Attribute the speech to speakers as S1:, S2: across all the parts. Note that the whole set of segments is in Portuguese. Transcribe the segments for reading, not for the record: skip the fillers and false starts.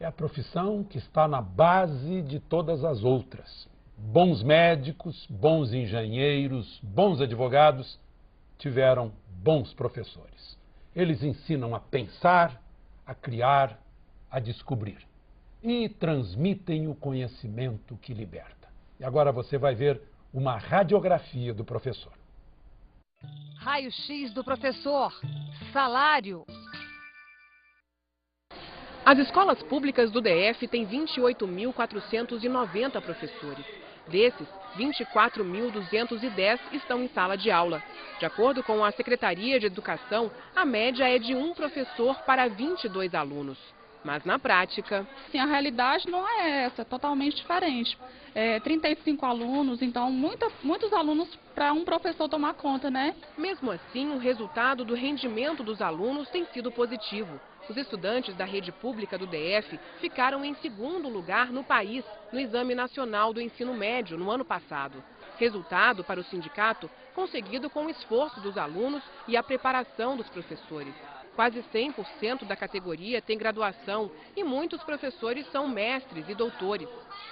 S1: É a profissão que está na base de todas as outras. Bons médicos, bons engenheiros, bons advogados tiveram bons professores. Eles ensinam a pensar, a criar, a descobrir. E transmitem o conhecimento que liberta. E agora você vai ver uma radiografia do professor.
S2: Raio-X do professor. Salário.
S3: As escolas públicas do DF têm 28.490 professores. Desses, 24.210 estão em sala de aula. De acordo com a Secretaria de Educação, a média é de um professor para 22 alunos. Mas na prática...
S4: Sim, a realidade não é essa, é totalmente diferente. 35 alunos, então muitos alunos para um professor tomar conta, né?
S3: Mesmo assim, o resultado do rendimento dos alunos tem sido positivo. Os estudantes da rede pública do DF ficaram em segundo lugar no país no Exame Nacional do Ensino Médio no ano passado. Resultado para o sindicato conseguido com o esforço dos alunos e a preparação dos professores. Quase 100% da categoria tem graduação e muitos professores são mestres e doutores.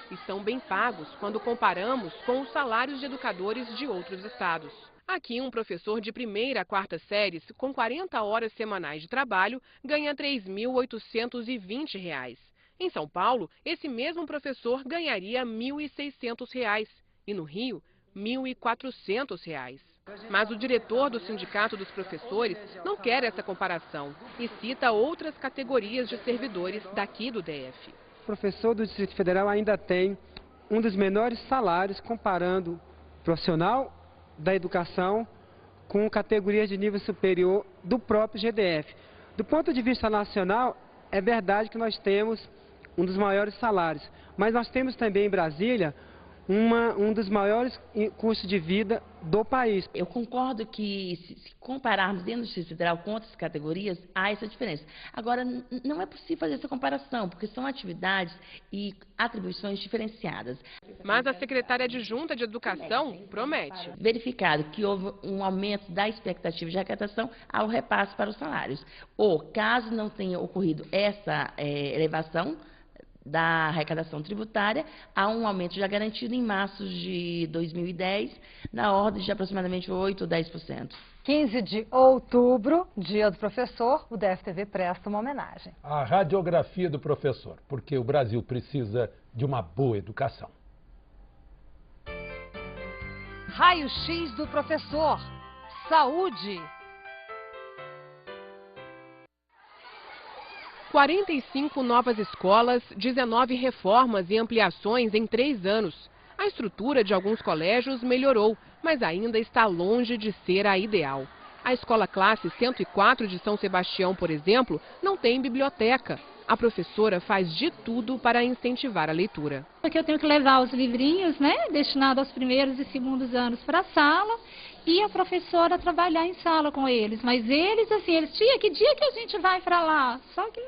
S3: E são bem pagos quando comparamos com os salários de educadores de outros estados. Aqui, um professor de primeira a quarta séries, com 40 horas semanais de trabalho, ganha R$ 3.820. Em São Paulo, esse mesmo professor ganharia R$ 1.600 e no Rio, R$ 1.400. Mas o diretor do Sindicato dos Professores não quer essa comparação e cita outras categorias de servidores daqui do DF.
S5: O professor do Distrito Federal ainda tem um dos menores salários comparando profissional da educação com categorias de nível superior do próprio GDF. Do ponto de vista nacional, é verdade que nós temos um dos maiores salários, mas nós temos também em Brasília um dos maiores custos de vida do país.
S6: Eu concordo que, se compararmos dentro do Distrito Federal com outras categorias, há essa diferença. Agora, não é possível fazer essa comparação, porque são atividades e atribuições diferenciadas.
S3: Mas a secretária adjunta de Educação promete.
S6: Verificado que houve um aumento da expectativa de arrecadação ao repasse para os salários. Ou, caso não tenha ocorrido essa elevação da arrecadação tributária, há um aumento já garantido em março de 2010, na ordem de aproximadamente 8% ou 10%.
S2: 15 de outubro, Dia do Professor, o DFTV presta uma homenagem.
S1: A radiografia do professor, porque o Brasil precisa de uma boa educação.
S2: Raio-X do professor. Saúde.
S3: 45 novas escolas, 19 reformas e ampliações em 3 anos. A estrutura de alguns colégios melhorou, mas ainda está longe de ser a ideal. A Escola Classe 104 de São Sebastião, por exemplo, não tem biblioteca. A professora faz de tudo para incentivar a leitura.
S7: Aqui eu tenho que levar os livrinhos, né, destinados aos primeiros e segundos anos para a sala, e a professora trabalhar em sala com eles. Mas eles, assim, tia, que dia que a gente vai para lá? Só que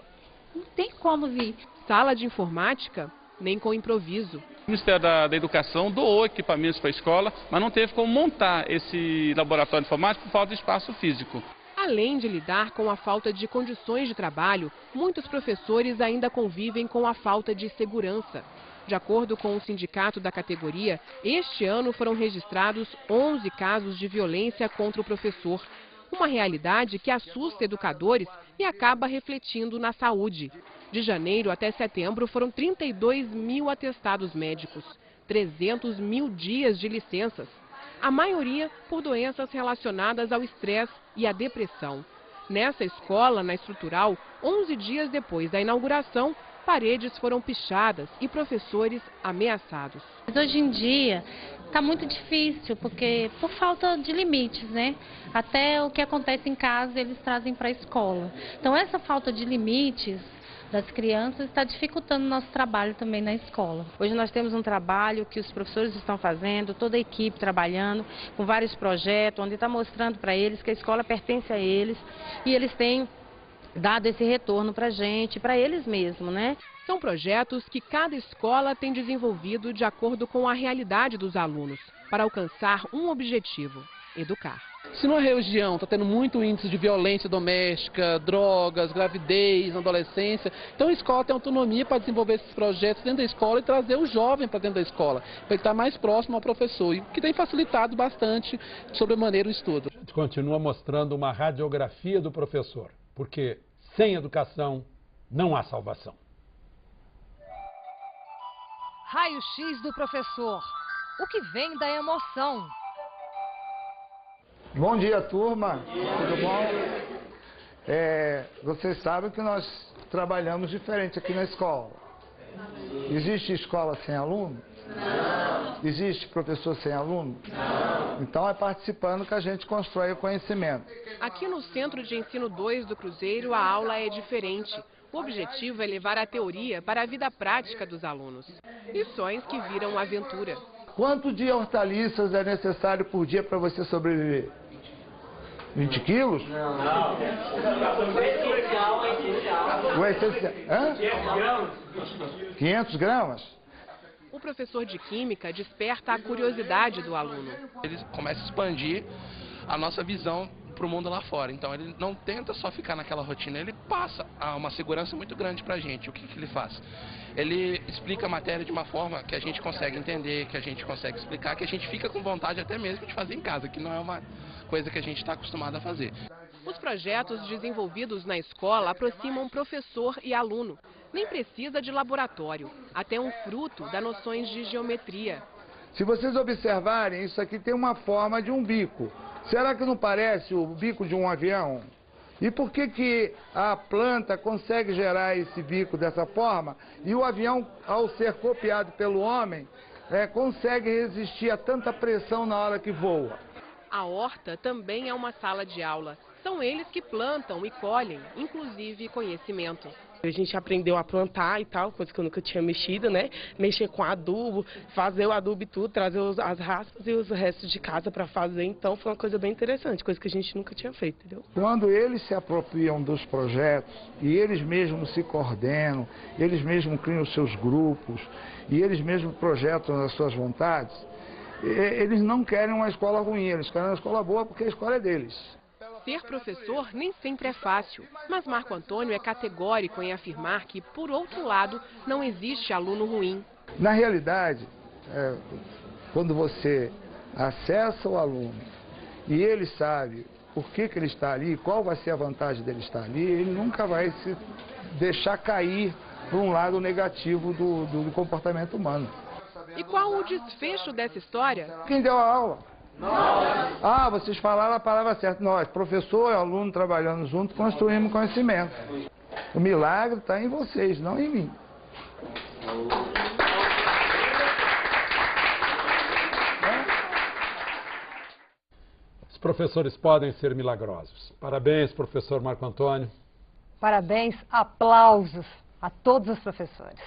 S7: não tem como vir.
S3: Sala de informática, nem com improviso.
S8: O Ministério da Educação doou equipamentos para a escola, mas não teve como montar esse laboratório de informática por falta de espaço físico.
S3: Além de lidar com a falta de condições de trabalho, muitos professores ainda convivem com a falta de segurança. De acordo com o sindicato da categoria, este ano foram registrados 11 casos de violência contra o professor. Uma realidade que assusta educadores e acaba refletindo na saúde. De janeiro até setembro foram 32 mil atestados médicos, 300 mil dias de licenças. A maioria por doenças relacionadas ao estresse e à depressão. Nessa escola, na Estrutural, 11 dias depois da inauguração, paredes foram pichadas e professores ameaçados.
S7: Mas hoje em dia está muito difícil, porque por falta de limites, né? Até o que acontece em casa eles trazem para a escola. Então essa falta de limites das crianças está dificultando o nosso trabalho também na escola.
S9: Hoje nós temos um trabalho que os professores estão fazendo, toda a equipe trabalhando com vários projetos, onde está mostrando para eles que a escola pertence a eles e eles têm dado esse retorno para a gente, para eles mesmos, né?
S3: São projetos que cada escola tem desenvolvido de acordo com a realidade dos alunos, para alcançar um objetivo: educar.
S10: Se numa região está tendo muito índice de violência doméstica, drogas, gravidez na adolescência, então a escola tem autonomia para desenvolver esses projetos dentro da escola e trazer o jovem para dentro da escola, para ele estar mais próximo ao professor, e que tem facilitado bastante sobremaneira o estudo.
S1: A gente continua mostrando uma radiografia do professor, porque sem educação não há salvação.
S2: Raio-X do professor. O que vem da emoção?
S11: Bom dia, turma. Tudo bom? Vocês sabem que nós trabalhamos diferente aqui na escola. Existe escola sem aluno? Não. Existe professor sem aluno? Não. Então é participando que a gente constrói o conhecimento.
S3: Aqui no Centro de Ensino 2 do Cruzeiro, a aula é diferente. O objetivo é levar a teoria para a vida prática dos alunos. Lições que viram aventura.
S11: Quanto de hortaliças é necessário por dia para você sobreviver? 20 quilos? Não. O essencial. 500 gramas. 500 gramas?
S3: O professor de Química desperta a curiosidade do aluno.
S12: Ele começa a expandir a nossa visão para o mundo lá fora. Então ele não tenta só ficar naquela rotina, ele passa uma segurança muito grande para a gente. O que ele faz? Ele explica a matéria de uma forma que a gente consegue entender, que a gente consegue explicar, que a gente fica com vontade até mesmo de fazer em casa, que não é uma coisa que a gente está acostumado a fazer.
S3: Os projetos desenvolvidos na escola aproximam professor e aluno. Nem precisa de laboratório, até um fruto das noções de geometria.
S11: Se vocês observarem, isso aqui tem uma forma de um bico. Será que não parece o bico de um avião? E por que a planta consegue gerar esse bico dessa forma e o avião, ao ser copiado pelo homem, consegue resistir a tanta pressão na hora que voa?
S3: A horta também é uma sala de aula. São eles que plantam e colhem, inclusive conhecimento.
S13: A gente aprendeu a plantar e tal, coisa que eu nunca tinha mexido, né? Mexer com adubo, fazer o adubo e tudo, trazer as raspas e os restos de casa para fazer. Então foi uma coisa bem interessante, coisa que a gente nunca tinha feito, entendeu?
S11: Quando eles se apropriam dos projetos e eles mesmos se coordenam, eles mesmos criam os seus grupos e eles mesmos projetam as suas vontades, eles não querem uma escola ruim, eles querem uma escola boa porque a escola é deles.
S3: Ser professor nem sempre é fácil, mas Marco Antônio é categórico em afirmar que, por outro lado, não existe aluno ruim.
S11: Na realidade, quando você acessa o aluno e ele sabe por que ele está ali, qual vai ser a vantagem dele estar ali, ele nunca vai se deixar cair para um lado negativo do comportamento humano.
S3: E qual o desfecho dessa história?
S11: Quem deu a aula? Nós. Vocês falaram a palavra certa. Nós, professor e aluno trabalhando junto, construímos conhecimento. O milagre está em vocês, não em mim.
S1: Os professores podem ser milagrosos. Parabéns, professor Marco Antônio.
S2: Parabéns, aplausos a todos os professores.